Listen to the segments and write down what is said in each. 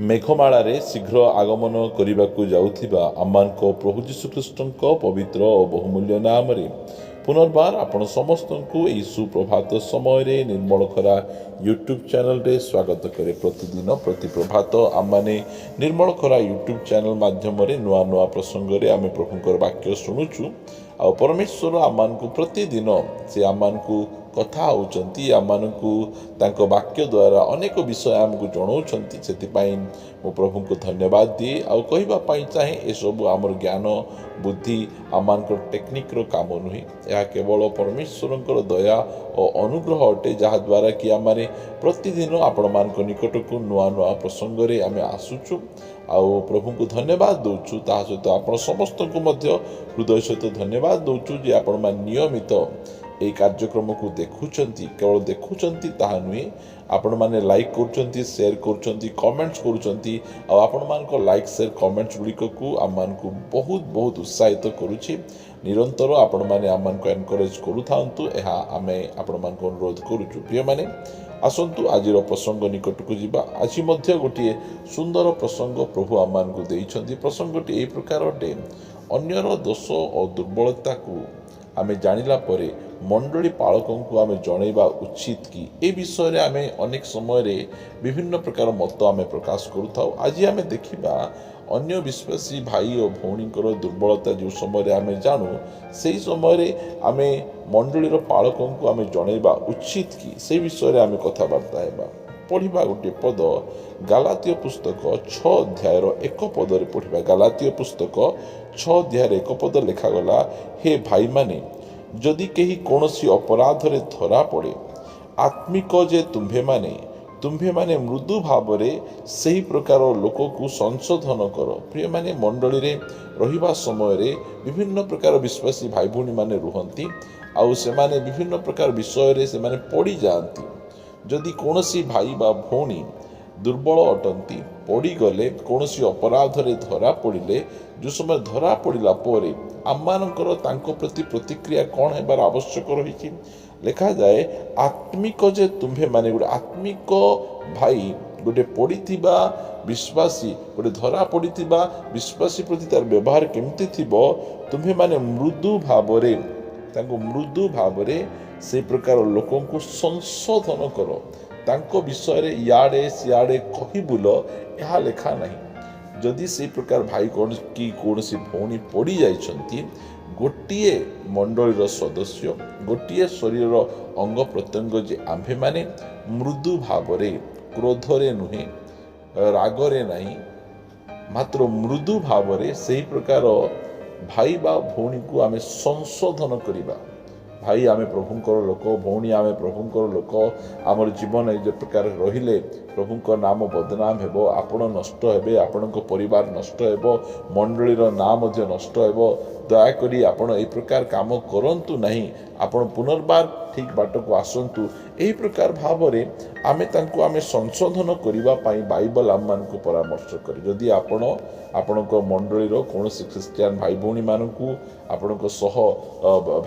ମେଘମାଳାରେ ଶୀଘ୍ର ଆଗମନ କରିବାକୁ ଯାଉଥିବା ଆମମାନଙ୍କ ପ୍ରଭୁ ଯୀଶୁଖ୍ରୀଷ୍ଟଙ୍କ ପବିତ୍ର ଓ ବହୁମୂଲ୍ୟ ନାମରେ ପୁନର୍ବାର ଆପଣ ସମସ୍ତଙ୍କୁ ଏହି ସୁପ୍ରଭାତ ସମୟରେ ନିର୍ମଳ ଖରା ୟୁଟ୍ୟୁବ୍ ଚ୍ୟାନେଲରେ ସ୍ୱାଗତ କରେ। ପ୍ରତିଦିନ ପ୍ରତି ପ୍ରଭାତ ଆମମାନେ ନିର୍ମଳ ଖରା ୟୁଟ୍ୟୁବ୍ ଚ୍ୟାନେଲ ମାଧ୍ୟମରେ ନୂଆ ନୂଆ ପ୍ରସଙ୍ଗରେ ଆମେ ପ୍ରଭୁଙ୍କର ବାକ୍ୟ ଶୁଣୁଛୁ। ଆଉ ପରମେଶ୍ୱର ଆମମାନଙ୍କୁ ପ୍ରତିଦିନ ସେ ଆମମାନଙ୍କୁ କଥା ହେଉଛନ୍ତି, ଆମମାନଙ୍କୁ ତାଙ୍କ ବାକ୍ୟ ଦ୍ୱାରା ଅନେକ ବିଷୟ ଆମକୁ ଜଣାଉଛନ୍ତି। ସେଥିପାଇଁ ମୁଁ ପ୍ରଭୁଙ୍କୁ ଧନ୍ୟବାଦ ଦିଏ ଆଉ କହିବା ପାଇଁ ଚାହେଁ, ଏସବୁ ଆମର ଜ୍ଞାନ ବୁଦ୍ଧି ଆମମାନଙ୍କର ଟେକ୍ନିକ୍ର କାମ ନୁହେଁ, ଏହା କେବଳ ପରମେଶ୍ୱରଙ୍କର ଦୟା ଓ ଅନୁଗ୍ରହ ଅଟେ, ଯାହାଦ୍ୱାରା କି ଆମେ ପ୍ରତିଦିନ ଆପଣମାନଙ୍କ ନିକଟକୁ ନୂଆ ନୂଆ ପ୍ରସଙ୍ଗରେ ଆମେ ଆସୁଛୁ ଆଉ ପ୍ରଭୁଙ୍କୁ ଧନ୍ୟବାଦ ଦେଉଛୁ। ତାହା ସହିତ ଆପଣ ସମସ୍ତଙ୍କୁ ମଧ୍ୟ ହୃଦୟ ସହିତ ଧନ୍ୟବାଦ ଦେଉଛୁ ଯେ ଆପଣମାନେ ନିୟମିତ ଏହି କାର୍ଯ୍ୟକ୍ରମକୁ ଦେଖୁଛନ୍ତି। କେବଳ ଦେଖୁଛନ୍ତି ତାହା ନୁହେଁ, ଆପଣମାନେ ଲାଇକ୍ କରୁଛନ୍ତି, ସେୟାର କରୁଛନ୍ତି, କମେଣ୍ଟସ୍ କରୁଛନ୍ତି। ଆଉ ଆପଣମାନଙ୍କ ଲାଇକ୍ ସେୟାର କମେଣ୍ଟସ୍ ଗୁଡ଼ିକକୁ ଆମମାନଙ୍କୁ ବହୁତ ଉତ୍ସାହିତ କରୁଛି। ନିରନ୍ତର ଆପଣମାନେ ଆମମାନଙ୍କୁ ଏନକରେଜ୍ କରୁଥାନ୍ତୁ, ଏହା ଆମେ ଆପଣମାନଙ୍କୁ ଅନୁରୋଧ କରୁଛୁ। ପ୍ରିୟମାନେ, ଆସନ୍ତୁ ଆଜିର ପ୍ରସଙ୍ଗ ନିକଟକୁ ଯିବା। ଆଜି ମଧ୍ୟ ଗୋଟିଏ ସୁନ୍ଦର ପ୍ରସଙ୍ଗ ପ୍ରଭୁ ଆମମାନଙ୍କୁ ଦେଇଛନ୍ତି। ପ୍ରସଙ୍ଗଟି ଏହି ପ୍ରକାର ଅଟେ, ଅନ୍ୟର ଦୋଷ ଓ ଦୁର୍ବଳତାକୁ ଆମେ ଜାଣିଲା ପରେ ମଣ୍ଡଳୀ ପାଳକଙ୍କୁ ଆମେ ଜଣାଇବା ଉଚିତ କି? ଏ ବିଷୟରେ ଆମେ ଅନେକ ସମୟରେ ବିଭିନ୍ନ ପ୍ରକାର ମତ ଆମେ ପ୍ରକାଶ କରୁଥାଉ। ଆଜି ଆମେ ଦେଖିବା ଅନ୍ୟ ବିଶ୍ୱାସୀ ଭାଇ ଓ ଭଉଣୀଙ୍କର ଦୁର୍ବଳତା ଯେଉଁ ସମୟରେ ଆମେ ଜାଣୁ, ସେହି ସମୟରେ ଆମେ ମଣ୍ଡଳୀର ପାଳକଙ୍କୁ ଆମେ ଜଣାଇବା ଉଚିତ କି? ସେହି ବିଷୟରେ ଆମେ କଥାବାର୍ତ୍ତା ହେବା। ପଢ଼ିବା ଗୋଟିଏ ପଦ, ଗାଲାତୀୟ ପୁସ୍ତକ 6 ଅଧ୍ୟାୟର 1 ପଦରେ ପଢ଼ିବା। ଗାଲାତୀୟ ପୁସ୍ତକ 6 ଅଧ୍ୟାୟର 1 ପଦ ଲେଖାଗଲା, ହେ ଭାଇମାନେ, ଯଦି କେହି କୌଣସି ଅପରାଧରେ ଧରା ପଡ଼େ, ଆତ୍ମିକ ଯେ ତୁମ୍ଭେମାନେ ମୃଦୁ ଭାବରେ ସେହି ପ୍ରକାର ଲୋକକୁ ସଂଶୋଧନ କର। ପ୍ରିୟମାନେ, ମଣ୍ଡଳୀରେ ରହିବା ସମୟରେ ବିଭିନ୍ନ ପ୍ରକାର ବିଶ୍ୱାସୀ ଭାଇ ଭଉଣୀମାନେ ରୁହନ୍ତି ଆଉ ସେମାନେ ବିଭିନ୍ନ ପ୍ରକାର ବିଷୟରେ ସେମାନେ ପଡ଼ିଯାଆନ୍ତି। ଯଦି କୌଣସି ଭାଇ ବା ଭଉଣୀ ଦୁର୍ବଳ ଅଟନ୍ତି, ପଡ଼ିଗଲେ, କୌଣସି ଅପରାଧରେ ଧରା ପଡ଼ିଲେ, ଯେଉଁ ସମୟ ଧରା ପଡ଼ିଲା ପରେ ଆମମାନଙ୍କର ତାଙ୍କ ପ୍ରତି ପ୍ରତିକ୍ରିୟା କ'ଣ ହେବାର ଆବଶ୍ୟକ ରହିଛି? ଲେଖାଯାଏ, ଆତ୍ମିକ ଯେ ତୁମ୍ଭେମାନେ, ଗୋଟେ ଆତ୍ମିକ ଭାଇ, ଗୋଟେ ପଡ଼ିଥିବା ବିଶ୍ୱାସୀ, ଗୋଟେ ଧରା ପଡ଼ିଥିବା ବିଶ୍ୱାସୀ ପ୍ରତି ତାର ବ୍ୟବହାର କେମିତି ଥିବ? ତୁମ୍ଭେମାନେ ମୃଦୁ ଭାବରେ ସେ ପ୍ରକାର ଲୋକଙ୍କୁ ସଂଶୋଧନ କର। ତାଙ୍କ ବିଷୟରେ ଇଆଡ଼େ ସିଆଡ଼େ କହିବୁଲ, ଏହା ଲେଖା ନାହିଁ। ଯଦି ସେହି ପ୍ରକାର ଭାଇ କି କୌଣସି ଭଉଣୀ ପଡ଼ିଯାଇଛନ୍ତି, ଗୋଟିଏ ମଣ୍ଡଳୀର ସଦସ୍ୟ, ଗୋଟିଏ ଶରୀରର ଅଙ୍ଗ ପ୍ରତ୍ୟଙ୍ଗ ଯେ ଆମ୍ଭେମାନେ ମୃଦୁ ଭାବରେ, କ୍ରୋଧରେ ନୁହେଁ, ରାଗରେ ନାହିଁ, ମାତ୍ର ମୃଦୁ ଭାବରେ ସେହି ପ୍ରକାର ଭାଇ ବା ଭଉଣୀକୁ ଆମେ ସଂଶୋଧନ କରିବା। ଭାଇ, ଆମେ ପ୍ରଭୁଙ୍କର ଲୋକ, ଭଉଣୀ, ଆମେ ପ୍ରଭୁଙ୍କର ଲୋକ। ଆମର ଜୀବନ ଏ ଯେ ପ୍ରକାର ରହିଲେ ପ୍ରଭୁଙ୍କ ନାମ ବଦନାମ ହେବ, ଆପଣ ନଷ୍ଟ ହେବେ, ଆପଣଙ୍କ ପରିବାର ନଷ୍ଟ ହେବ, ମଣ୍ଡଳୀର ନାଁ ମଧ୍ୟ ନଷ୍ଟ ହେବ। ଦୟାକରି ଆପଣ ଏହି ପ୍ରକାର କାମ କରନ୍ତୁ ନାହିଁ। ଆପଣ ପୁନର୍ବାର ଠିକ୍ ବାଟକୁ ଆସନ୍ତୁ। ଏହି ପ୍ରକାର ଭାବରେ ଆମେ ସଂଶୋଧନ କରିବା ପାଇଁ ବାଇବଲ ଆମମାନଙ୍କୁ ପରାମର୍ଶ କରେ। ଯଦି ଆପଣ ଆପଣଙ୍କ ମଣ୍ଡଳୀର କୌଣସି ଖ୍ରୀଷ୍ଟିଆନ ଭାଇ ଭଉଣୀମାନଙ୍କୁ, ଆପଣଙ୍କ ସହ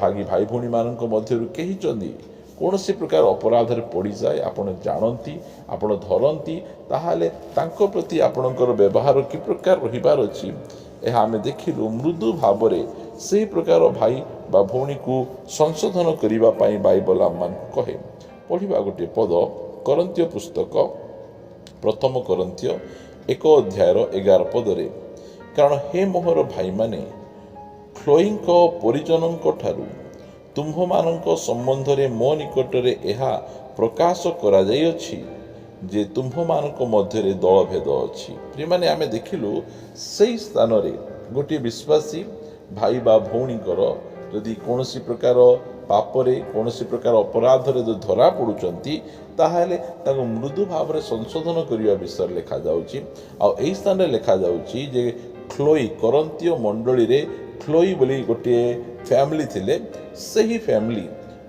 ଭାଗୀ ଭାଇ ଭଉଣୀମାନଙ୍କ ମଧ୍ୟରୁ କେହି ଯଦି କୌଣସି ପ୍ରକାର ଅପରାଧରେ ପଡ଼ିଯାଏ, ଆପଣ ଜାଣନ୍ତି, ଆପଣ ଧରନ୍ତି, ତାହେଲେ ତାଙ୍କ ପ୍ରତି ଆପଣଙ୍କର ବ୍ୟବହାର କି ପ୍ରକାର ରହିବାର ଅଛି, ଏହା ଆମେ ଦେଖିଲୁ। ମୃଦୁ ଭାବରେ ସେହି ପ୍ରକାର ଭାଇ ବା ଭଉଣୀକୁ ସଂଶୋଧନ କରିବା ପାଇଁ ବାଇବଲ ଆମମାନଙ୍କୁ କହେ। ପଢ଼ିବା ଗୋଟିଏ ପଦ, କରନ୍ତୀୟ ପୁସ୍ତକ 1 କରନ୍ତୀୟ 1 ଅଧ୍ୟାୟର 11 ପଦରେ, କାରଣ ହେ ମୋହର ଭାଇମାନେ, ଖ୍ଲୋଇଙ୍କ ପରିଜନଙ୍କ ଠାରୁ ତୁମ୍ଭମାନଙ୍କ ସମ୍ବନ୍ଧରେ ମୋ ନିକଟରେ ଏହା ପ୍ରକାଶ କରାଯାଇଅଛି ଯେ ତୁମ୍ଭମାନଙ୍କ ମଧ୍ୟରେ ଦଳଭେଦ ଅଛି। ପ୍ରିୟମାନେ, ଆମେ ଦେଖିଲୁ ସେହି ସ୍ଥାନରେ ଗୋଟିଏ ବିଶ୍ୱାସୀ ଭାଇ ବା ଭଉଣୀଙ୍କର ଯଦି କୌଣସି ପ୍ରକାର ପାପରେ, କୌଣସି ପ୍ରକାର ଅପରାଧରେ ଯଦି ଧରା ପଡ଼ୁଛନ୍ତି, ତାହେଲେ ତାଙ୍କୁ ମୃଦୁ ଭାବରେ ସଂଶୋଧନ କରିବା ବିଷୟରେ ଲେଖାଯାଉଛି। ଆଉ ଏହି ସ୍ଥାନରେ ଲେଖାଯାଉଛି ଯେ ଖ୍ଲୋଇ, କରନ୍ତୀୟ ମଣ୍ଡଳୀରେ ଖ୍ଲୋଇ ବୋଲି ଗୋଟିଏ ଫ୍ୟାମିଲି ଥିଲେ। ସେହି ଫ୍ୟାମିଲି,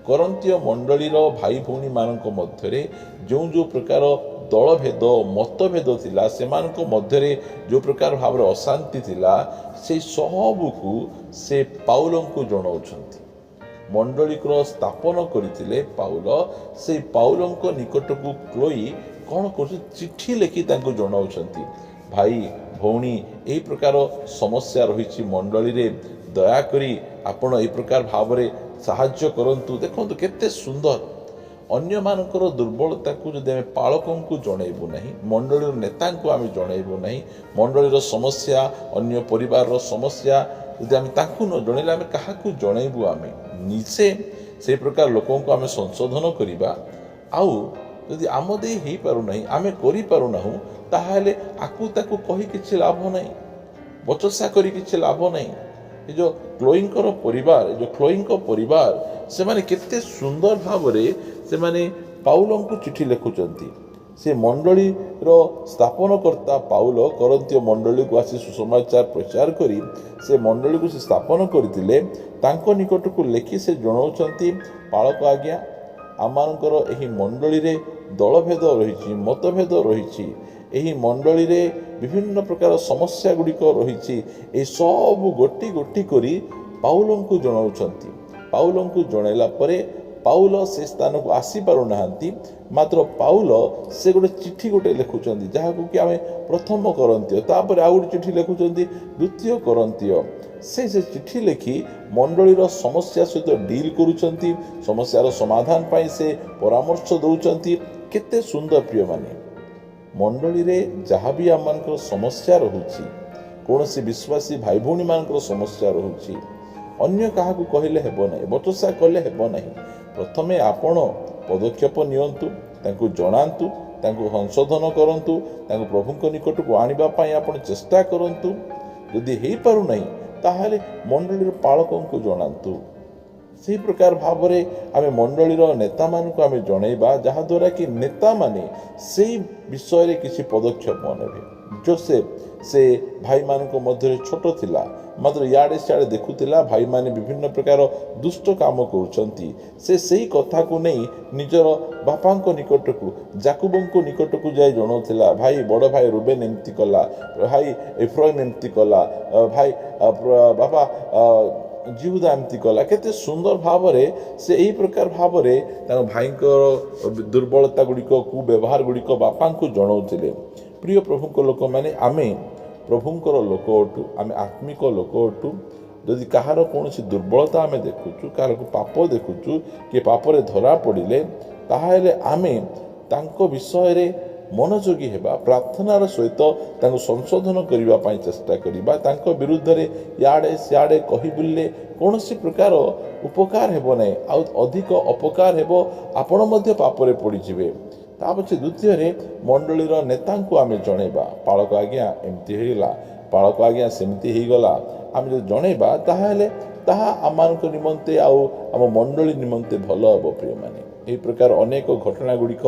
କରନ୍ତୀୟ ମଣ୍ଡଳୀର ଭାଇ ଭଉଣୀମାନଙ୍କ ମଧ୍ୟରେ ଯେଉଁ ପ୍ରକାର ଦଳଭେଦ, ମତଭେଦ ଥିଲା, ସେମାନଙ୍କ ମଧ୍ୟରେ ଯେଉଁ ପ୍ରକାର ଭାବରେ ଅଶାନ୍ତି ଥିଲା, ସେହି ସବୁକୁ ସେ ପାଉଲଙ୍କୁ ଜଣାଉଛନ୍ତି। ମଣ୍ଡଳୀର ସ୍ଥାପନ କରିଥିଲେ ପାଉଲ। ସେହି ପାଉଲଙ୍କ ନିକଟକୁ ଖ୍ଲୋଇ କ'ଣ କରୁଛନ୍ତି, ଚିଠି ଲେଖି ତାଙ୍କୁ ଜଣାଉଛନ୍ତି, ଭାଇ ଭଉଣୀ ଏହି ପ୍ରକାର ସମସ୍ୟା ରହିଛି ମଣ୍ଡଳୀରେ, ଦୟାକରି ଆପଣ ଏହି ପ୍ରକାର ଭାବରେ ସାହାଯ୍ୟ କରନ୍ତୁ। ଦେଖନ୍ତୁ କେତେ ସୁନ୍ଦର। ଅନ୍ୟମାନଙ୍କର ଦୁର୍ବଳତାକୁ ଯଦି ଆମେ ପାଳକଙ୍କୁ ଜଣାଇବୁ ନାହିଁ, ମଣ୍ଡଳୀର ନେତାଙ୍କୁ ଆମେ ଜଣାଇବୁ ନାହିଁ, ମଣ୍ଡଳୀର ସମସ୍ୟା, ଅନ୍ୟ ପରିବାରର ସମସ୍ୟା ଯଦି ଆମେ ତାଙ୍କୁ ନ ଜଣାଇଲେ ଆମେ କାହାକୁ ଜଣାଇବୁ? ଆମେ ନିଜେ ସେହି ପ୍ରକାର ଲୋକଙ୍କୁ ଆମେ ସଂଶୋଧନ କରିବା। ଆଉ ଯଦି ଆମ ଦେଇ ହେଇପାରୁନାହିଁ, ଆମେ କରିପାରୁନାହୁଁ, ତାହେଲେ ଆକୁ ତାକୁ କହି କିଛି ଲାଭ ନାହିଁ, ବଚସା କରି କିଛି ଲାଭ ନାହିଁ। ଏ ଯେଉଁ କ୍ଲୋଇଙ୍କର ପରିବାର, ଏ ଯେଉଁ କ୍ଲୋଇଙ୍କ ପରିବାର, ସେମାନେ କେତେ ସୁନ୍ଦର ଭାବରେ ସେମାନେ ପାଉଲଙ୍କୁ ଚିଠି ଲେଖୁଛନ୍ତି। ସେ ମଣ୍ଡଳୀର ସ୍ଥାପନକର୍ତ୍ତା ପାଉଲ କରନ୍ତୀୟ ମଣ୍ଡଳୀକୁ ଆସି ସୁସମାଚାର ପ୍ରଚାର କରି ସେ ମଣ୍ଡଳୀକୁ ସେ ସ୍ଥାପନ କରିଥିଲେ। ତାଙ୍କ ନିକଟକୁ ଲେଖି ସେ ଜଣାଉଛନ୍ତି, ପାଳକ ଆଜ୍ଞା, ଆମମାନଙ୍କର ଏହି ମଣ୍ଡଳୀରେ ଦଳଭେଦ ରହିଛି, ମତଭେଦ ରହିଛି, ଏହି ମଣ୍ଡଳୀରେ ବିଭିନ୍ନ ପ୍ରକାର ସମସ୍ୟା ଗୁଡ଼ିକ ରହିଛି। ଏସବୁ ଗୋଟି ଗୋଟି କରି ପାଉଲଙ୍କୁ ଜଣାଉଛନ୍ତି। ପାଉଲଙ୍କୁ ଜଣାଇଲା ପରେ ପାଉଲ ସେ ସ୍ଥାନକୁ ଆସିପାରୁନାହାନ୍ତି, ମାତ୍ର ପାଉଲ ସେ ଗୋଟେ ଚିଠି ଗୋଟେ ଲେଖୁଛନ୍ତି, ଯାହାକୁ କି ଆମେ ପ୍ରଥମ କରନ୍ତୀୟ, ତାପରେ ଆଉ ଗୋଟେ ଚିଠି ଲେଖୁଛନ୍ତି ଦ୍ୱିତୀୟ କରନ୍ତୀୟ। ସେ ଚିଠି ଲେଖି ମଣ୍ଡଳୀର ସମସ୍ୟା ସହିତ ଡିଲ୍ କରୁଛନ୍ତି, ସମସ୍ୟାର ସମାଧାନ ପାଇଁ ସେ ପରାମର୍ଶ ଦେଉଛନ୍ତି। କେତେ ସୁନ୍ଦର ପ୍ରିୟମାନେ, ମଣ୍ଡଳୀରେ ଯାହା ବି ଆମମାନଙ୍କର ସମସ୍ୟା ରହୁଛି, କୌଣସି ବିଶ୍ୱାସୀ ଭାଇ ଭଉଣୀମାନଙ୍କର ସମସ୍ୟା ରହୁଛି, ଅନ୍ୟ କାହାକୁ କହିଲେ ହେବ ନାହିଁ, ବଚସା କଲେ ହେବ ନାହିଁ। ପ୍ରଥମେ ଆପଣ ପଦକ୍ଷେପ ନିଅନ୍ତୁ, ତାଙ୍କୁ ଜଣାନ୍ତୁ, ତାଙ୍କୁ ସଂଶୋଧନ କରନ୍ତୁ, ତାଙ୍କୁ ପ୍ରଭୁଙ୍କ ନିକଟକୁ ଆଣିବା ପାଇଁ ଆପଣ ଚେଷ୍ଟା କରନ୍ତୁ। ଯଦି ହେଇପାରୁନାହିଁ, ତାହେଲେ ମଣ୍ଡଳୀର ପାଳକଙ୍କୁ ଜଣାନ୍ତୁ। ସେହି ପ୍ରକାର ଭାବରେ ଆମେ ମଣ୍ଡଳୀର ନେତାମାନଙ୍କୁ ଆମେ ଜଣାଇବା, ଯାହାଦ୍ୱାରା କି ନେତାମାନେ ସେଇ ବିଷୟରେ କିଛି ପଦକ୍ଷେପ ନେବେ। ଯୋସେଫ ସେ ଭାଇମାନଙ୍କ ମଧ୍ୟରେ ଛୋଟ ଥିଲା, ମାତ୍ର ଇଆଡ଼େ ସିଆଡ଼େ ଦେଖୁଥିଲା ଭାଇମାନେ ବିଭିନ୍ନ ପ୍ରକାର ଦୁଷ୍ଟ କାମ କରୁଛନ୍ତି। ସେ ସେହି କଥାକୁ ନେଇ ନିଜର ବାପାଙ୍କ ନିକଟକୁ, ଯାକୁବଙ୍କ ନିକଟକୁ ଯାଇ ଜଣାଉଥିଲା, ଭାଇ ବଡ଼ ଭାଇ ରୁବେନ ଏମିତି କଲା, ଭାଇ ଏଫ୍ରାଇମ ଏମିତି କଲା, ଭାଇ ବାପା ଜିହୁଦା ଏମିତି କଲା। କେତେ ସୁନ୍ଦର ଭାବରେ ସେ ଏହି ପ୍ରକାର ଭାବରେ ତାଙ୍କ ଭାଇଙ୍କର ଦୁର୍ବଳତା ଗୁଡ଼ିକ, କୁବ୍ୟବହାର ଗୁଡ଼ିକ ବାପାଙ୍କୁ ଜଣାଉଥିଲେ। ପ୍ରିୟ ପ୍ରଭୁଙ୍କ ଲୋକମାନେ, ଆମେ ପ୍ରଭୁଙ୍କର ଲୋକ ଅଟୁ, ଆମେ ଆତ୍ମିକ ଲୋକ ଅଟୁ। ଯଦି କାହାର କୌଣସି ଦୁର୍ବଳତା ଆମେ ଦେଖୁଛୁ, କାହାର ପାପ ଦେଖୁଛୁ, କିଏ ପାପରେ ଧରା ପଡ଼ିଲେ, ତାହେଲେ ଆମେ ତାଙ୍କ ବିଷୟରେ ମନୋଯୋଗୀ ହେବା, ପ୍ରାର୍ଥନାର ସହିତ ତାଙ୍କୁ ସଂଶୋଧନ କରିବା ପାଇଁ ଚେଷ୍ଟା କରିବା। ତାଙ୍କ ବିରୁଦ୍ଧରେ ଇଆଡ଼େ ସିଆଡ଼େ କହି ବୁଲିଲେ କୌଣସି ପ୍ରକାର ଉପକାର ହେବ ନାହିଁ, ଆଉ ଅଧିକ ଅପକାର ହେବ, ଆପଣ ମଧ୍ୟ ପାପରେ ପଡ଼ିଯିବେ। ତା ପଛେ ଦ୍ୱିତୀୟରେ ମଣ୍ଡଳୀର ନେତାଙ୍କୁ ଆମେ ଜଣାଇବା, ପାଳକ ଆଜ୍ଞା ଏମିତି ହେଇଗଲା, ପାଳକ ଆଜ୍ଞା ସେମିତି ହେଇଗଲା। ଆମେ ଯଦି ଜଣାଇବା, ତାହେଲେ ତାହା ଆମମାନଙ୍କ ନିମନ୍ତେ ଆଉ ଆମ ମଣ୍ଡଳୀ ନିମନ୍ତେ ଭଲ ହେବ। ପ୍ରିୟମାନେ, ଏହି ପ୍ରକାର ଅନେକ ଘଟଣା ଗୁଡ଼ିକ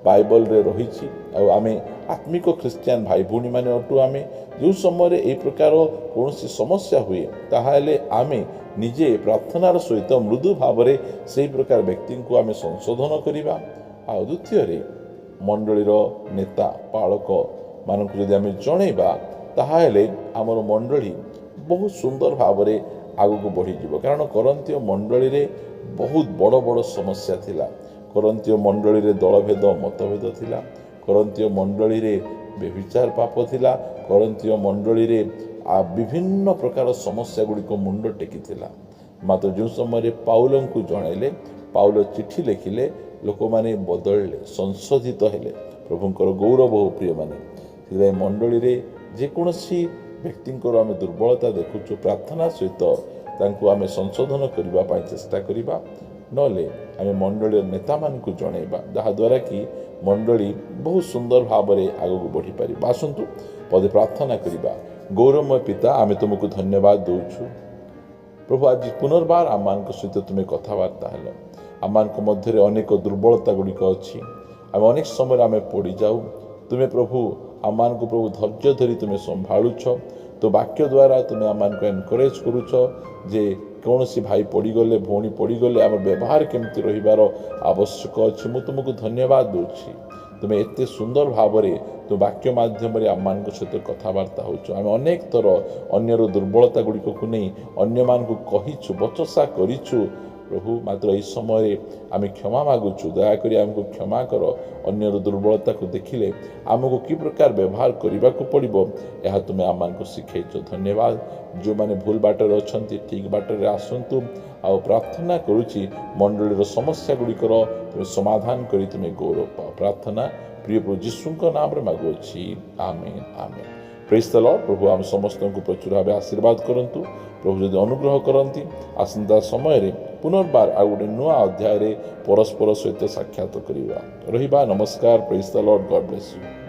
ବାଇବଲରେ ରହିଛି। ଆଉ ଆମେ ଆତ୍ମିକ ଖ୍ରୀଷ୍ଟିଆନ ଭାଇ ଭଉଣୀମାନେ ଅଟୁ। ଆମେ ଯେଉଁ ସମୟରେ ଏହି ପ୍ରକାର କୌଣସି ସମସ୍ୟା ହୁଏ, ତାହେଲେ ଆମେ ନିଜେ ପ୍ରାର୍ଥନାର ସହିତ ମୃଦୁ ଭାବରେ ସେହି ପ୍ରକାର ବ୍ୟକ୍ତିଙ୍କୁ ଆମେ ସଂଶୋଧନ କରିବା। ଆଉ ଦ୍ୱିତୀୟରେ ମଣ୍ଡଳୀର ନେତା ପାଳକ ମାନଙ୍କୁ ଯଦି ଆମେ ଜଣାଇବା, ତାହେଲେ ଆମର ମଣ୍ଡଳୀ ବହୁତ ସୁନ୍ଦର ଭାବରେ ଆଗକୁ ବଢ଼ିଯିବ। କାରଣ କରନ୍ତୀୟ ମଣ୍ଡଳୀରେ ବହୁତ ବଡ଼ ବଡ଼ ସମସ୍ୟା ଥିଲା। କରନ୍ତୀୟ ମଣ୍ଡଳୀରେ ଦଳଭେଦ, ମତଭେଦ ଥିଲା। କରନ୍ତୀୟ ମଣ୍ଡଳୀରେ ବ୍ୟଭିଚାର ପାପ ଥିଲା। କରନ୍ତୀୟ ମଣ୍ଡଳୀରେ ବିଭିନ୍ନ ପ୍ରକାର ସମସ୍ୟା ଗୁଡ଼ିକ ମୁଣ୍ଡ ଟେକିଥିଲା। ମାତ୍ର ଯେଉଁ ସମୟରେ ପାଉଲଙ୍କୁ ଜଣାଇଲେ, ପାଉଲ ଚିଠି ଲେଖିଲେ, ଲୋକମାନେ ବଦଳିଲେ, ସଂଶୋଧିତ ହେଲେ। ପ୍ରଭୁଙ୍କର ଗୌରବ ହଉ ପ୍ରିୟମାନେ। ସେଥିପାଇଁ ମଣ୍ଡଳୀରେ ଯେକୌଣସି ବ୍ୟକ୍ତିଙ୍କର ଆମେ ଦୁର୍ବଳତା ଦେଖୁଛୁ, ପ୍ରାର୍ଥନା ସହିତ ତାଙ୍କୁ ଆମେ ସଂଶୋଧନ କରିବା ପାଇଁ ଚେଷ୍ଟା କରିବା। ନହେଲେ ଆମେ ମଣ୍ଡଳୀର ନେତାମାନଙ୍କୁ ଜଣାଇବା, ଯାହାଦ୍ୱାରା କି ମଣ୍ଡଳୀ ବହୁତ ସୁନ୍ଦର ଭାବରେ ଆଗକୁ ବଢ଼ିପାରିବ। ଆସନ୍ତୁ ପଦେ ପ୍ରାର୍ଥନା କରିବା। ଗୌରବମୟ ପିତା, ଆମେ ତୁମକୁ ଧନ୍ୟବାଦ ଦେଉଛୁ। ପ୍ରଭୁ, ଆଜି ପୁନର୍ବାର ଆମମାନଙ୍କ ସହିତ ତୁମେ କଥାବାର୍ତ୍ତା ହେଲ। ଆମମାନଙ୍କ ମଧ୍ୟରେ ଅନେକ ଦୁର୍ବଳତା ଗୁଡ଼ିକ ଅଛି। ଆମେ ଅନେକ ସମୟରେ ଆମେ ପଡ଼ିଯାଉ। ତୁମେ ପ୍ରଭୁ ଆମମାନଙ୍କୁ ପ୍ରଭୁ ଧୈର୍ଯ୍ୟ ଧରି ତୁମେ ସମ୍ଭାଳୁଛ। ତ ବାକ୍ୟ ଦ୍ୱାରା ତୁମେ ଆମମାନଙ୍କୁ ଏନକରେଜ୍ କରୁଛ ଯେ କୌଣସି ଭାଇ ପଡ଼ିଗଲେ, ଭଉଣୀ ପଡ଼ିଗଲେ ଆମର ବ୍ୟବହାର କେମିତି ରହିବାର ଆବଶ୍ୟକ ଅଛି। ମୁଁ ତୁମକୁ ଧନ୍ୟବାଦ ଦେଉଛି। ତୁମେ ଏତେ ସୁନ୍ଦର ଭାବରେ ତୁ ବାକ୍ୟ ମାଧ୍ୟମରେ ଆମମାନଙ୍କ ସହିତ କଥାବାର୍ତ୍ତା ହେଉଛ। ଆମେ ଅନେକ ଥର ଅନ୍ୟର ଦୁର୍ବଳତା ଗୁଡ଼ିକକୁ ନେଇ ଅନ୍ୟମାନଙ୍କୁ କହିଛୁ, ବଚସା କରିଛୁ। प्रभु मात्र यही समय आम क्षमा मागुचु दयाकोरी आमको क्षमा कर अन्यर दुर्बलता को देखिले आमको कि प्रकार व्यवहार करने को पड़ो यह तुम्हें आम को शिखई धन्यवाद जो मैंने भूल बाटर अच्छा ठीक बाटर आसतु आ प्रार्थना करुच्ची मंडली समस्या गुड़िकर तुम्हें समाधान कर तुम्हें गौरव पाओ प्रार्थना प्रिय प्रभु जीशु नाम मागुची आमेन आमेन प्रेज द लॉर्ड प्रभु आम समस्त को प्रचुर भाव आशीर्वाद करंतु प्रभु जदि अनुग्रह करती आसंता समय पुनर्बार आ गोटे नुआ अध्याय परस्पर सहित साक्षात करवा रहिबा नमस्कार praise the Lord God bless you.